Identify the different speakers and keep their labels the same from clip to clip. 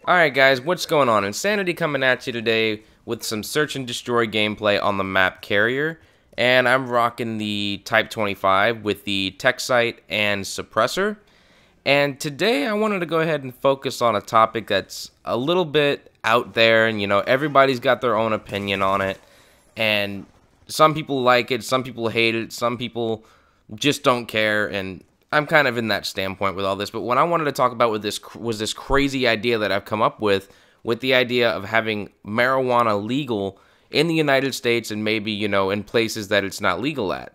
Speaker 1: Alright guys, what's going on? Insanity coming at you today with some search and destroy gameplay on the map Carrier. And I'm rocking the Type 25 with the tech site and suppressor. And today I wanted to go ahead and focus on a topic that's a little bit out there, and everybody's got their own opinion on it. And some people like it, some people hate it, some people just don't care, and I'm kind of in that standpoint with all this. But what I wanted to talk about with this was this crazy idea that I've come up with the idea of having marijuana legal in the United States and maybe, in places that it's not legal at.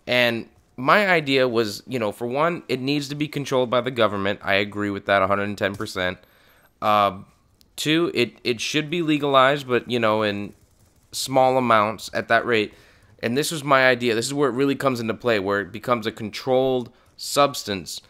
Speaker 1: And my idea was, for one, it needs to be controlled by the government. I agree with that 110%. Two, it should be legalized, but, in small amounts at that rate. And this was my idea. This is where it really comes into play, where it becomes a controlled substance.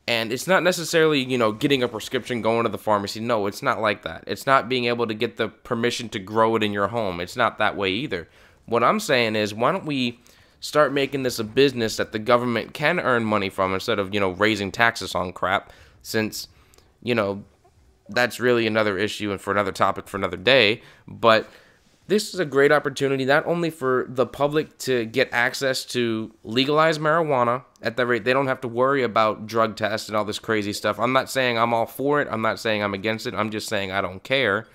Speaker 1: And it's not necessarily, getting a prescription, going to the pharmacy. No, it's not like that. It's not being able to get the permission to grow it in your home. It's not that way either. What I'm saying is, why don't we start making this a business that the government can earn money from instead of, raising taxes on crap, since, that's really another issue and for another topic for another day. But this is a great opportunity, not only for the public to get access to legalized marijuana at that rate. They don't have to worry about drug tests and all this crazy stuff. I'm not saying I'm all for it. I'm not saying I'm against it. I'm just saying I don't care.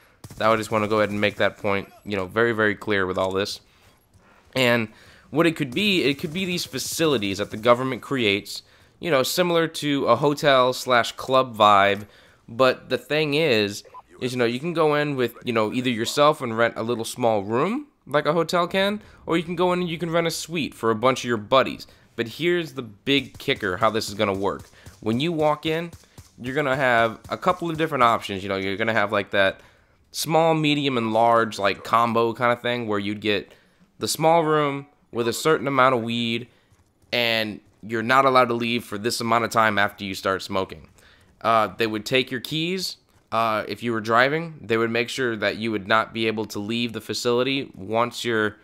Speaker 1: I just want to go ahead and make that point, very, very clear with all this. And what it could be these facilities that the government creates, similar to a hotel/club vibe. But the thing is, you can go in with, either yourself and rent a little small room like a hotel can, or you can go in and you can rent a suite for a bunch of your buddies. But here's the big kicker, how this is going to work. When you walk in, you're going to have a couple of different options. You're going to have like that small, medium, and large like combo kind of thing, where you'd get the small room with a certain amount of weed, and you're not allowed to leave for this amount of time after you start smoking. They would take your keys. If you were driving, they would make sure that you would not be able to leave the facility once you're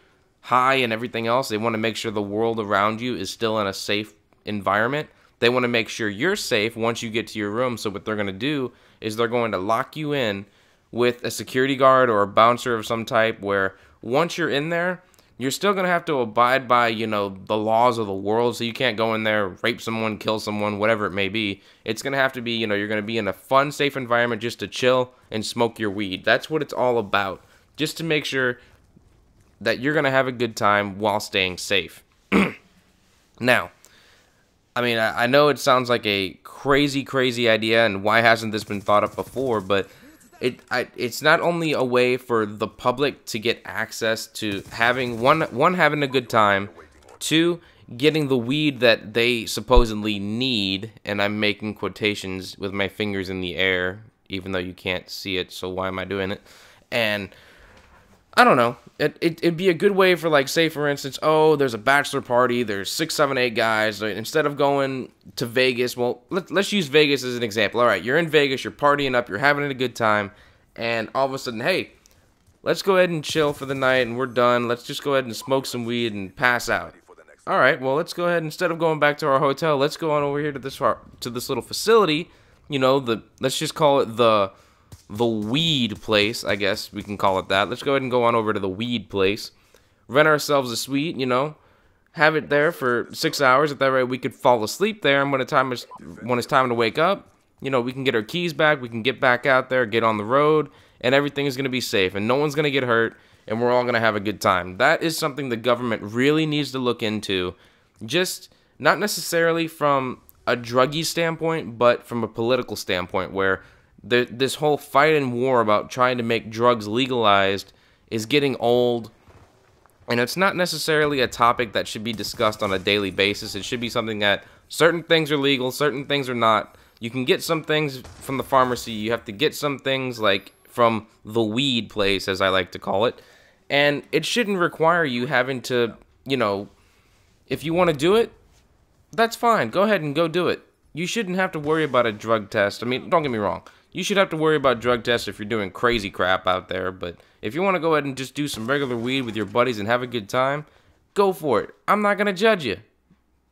Speaker 1: high and everything else. They want to make sure the world around you is still in a safe environment. They want to make sure you're safe once you get to your room. So what they're going to do is they're going to lock you in with a security guard or a bouncer of some type, where once you're in there, you're still going to have to abide by, the laws of the world. So you can't go in there, rape someone, kill someone, whatever it may be. It's going to have to be, you're going to be in a fun, safe environment just to chill and smoke your weed. That's what it's all about. Just to make sure that you're going to have a good time while staying safe. Now, I know it sounds like a crazy, crazy idea, and why hasn't this been thought of before, but it's not only a way for the public to get access to having having a good time, two, getting the weed that they supposedly need, and I'm making quotations with my fingers in the air, even though you can't see it, so why am I doing it? And I don't know, it'd be a good way for, like, say for instance, oh, there's a bachelor party, there's 6, 7, 8 guys, instead of going to Vegas, well, let's use Vegas as an example. Alright, you're in Vegas, you're partying up, you're having a good time, and all of a sudden, hey, let's go ahead and chill for the night, and we're done, let's just go ahead and smoke some weed and pass out. Alright, well, let's go ahead, instead of going back to our hotel, let's go on over here to this little facility, let's just call it the weed place, I guess we can call it that. Let's go ahead and go on over to the weed place, rent ourselves a suite, have it there for 6 hours. At that rate, we could fall asleep there, and when it's time to wake up, we can get our keys back, we can get back out there, get on the road, and everything is going to be safe, and no one's going to get hurt, and we're all going to have a good time. That is something the government really needs to look into, just not necessarily from a druggy standpoint, but from a political standpoint, where this whole fight and war about trying to make drugs legalized is getting old, and it's not necessarily a topic that should be discussed on a daily basis. It should be something that certain things are legal, certain things are not. You can get some things from the pharmacy, you have to get some things like from the weed place, as I like to call it, and it shouldn't require you having to, if you want to do it, that's fine, go ahead and go do it. You shouldn't have to worry about a drug test. Don't get me wrong. You should have to worry about drug tests if you're doing crazy crap out there, but if you want to go ahead and just do some regular weed with your buddies and have a good time, go for it. I'm not going to judge you.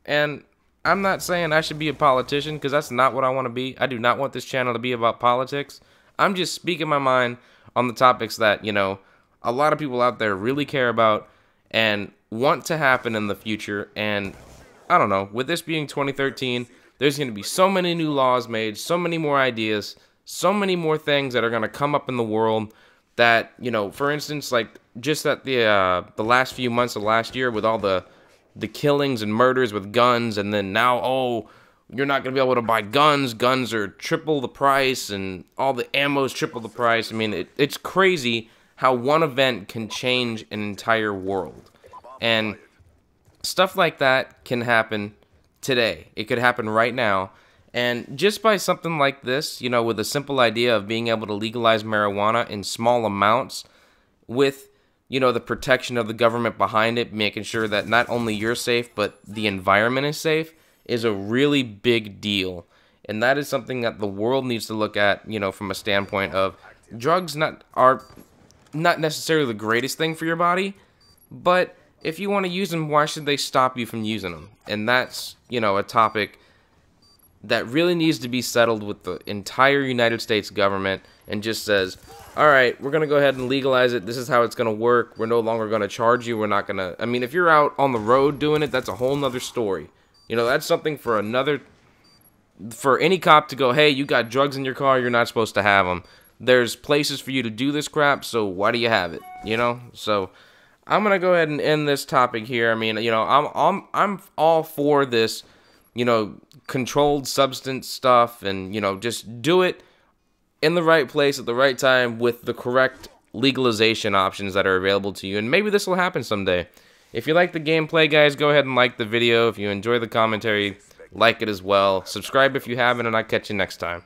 Speaker 1: And I'm not saying I should be a politician, because that's not what I want to be. I do not want this channel to be about politics. I'm just speaking my mind on the topics that, you know, a lot of people out there really care about and want to happen in the future. And I don't know, with this being 2013, there's going to be so many new laws made, so many more ideas, so many more things that are going to come up in the world that, you know, for instance, like just at the last few months of last year with all the killings and murders with guns, and then now, oh, you're not going to be able to buy guns. Guns are triple the price, and all the ammo's triple the price. I mean, it's crazy how one event can change an entire world. And stuff like that can happen today. It could happen right now. And just by something like this, you know, with a simple idea of being able to legalize marijuana in small amounts with, you know, the protection of the government behind it, making sure that not only you're safe, but the environment is safe, is a really big deal. And that is something that the world needs to look at, you know, from a standpoint of drugs are not necessarily the greatest thing for your body, but if you want to use them, why should they stop you from using them? And that's, you know, a topic that really needs to be settled with the entire United States government, and just says, all right, we're going to go ahead and legalize it. This is how it's going to work. We're no longer going to charge you. We're not going to, I mean, if you're out on the road doing it, that's a whole nother story. You know, that's something for any cop to go, hey, you got drugs in your car, you're not supposed to have them. There's places for you to do this crap, so why do you have it? You know? So I'm going to go ahead and end this topic here. I mean, you know, I'm all for this, you know, controlled substance stuff, and, you know, just do it in the right place at the right time with the correct legalization options that are available to you, and maybe this will happen someday. If you like the gameplay, guys, go ahead and like the video. If you enjoy the commentary, like it as well. Subscribe if you haven't, and I'll catch you next time.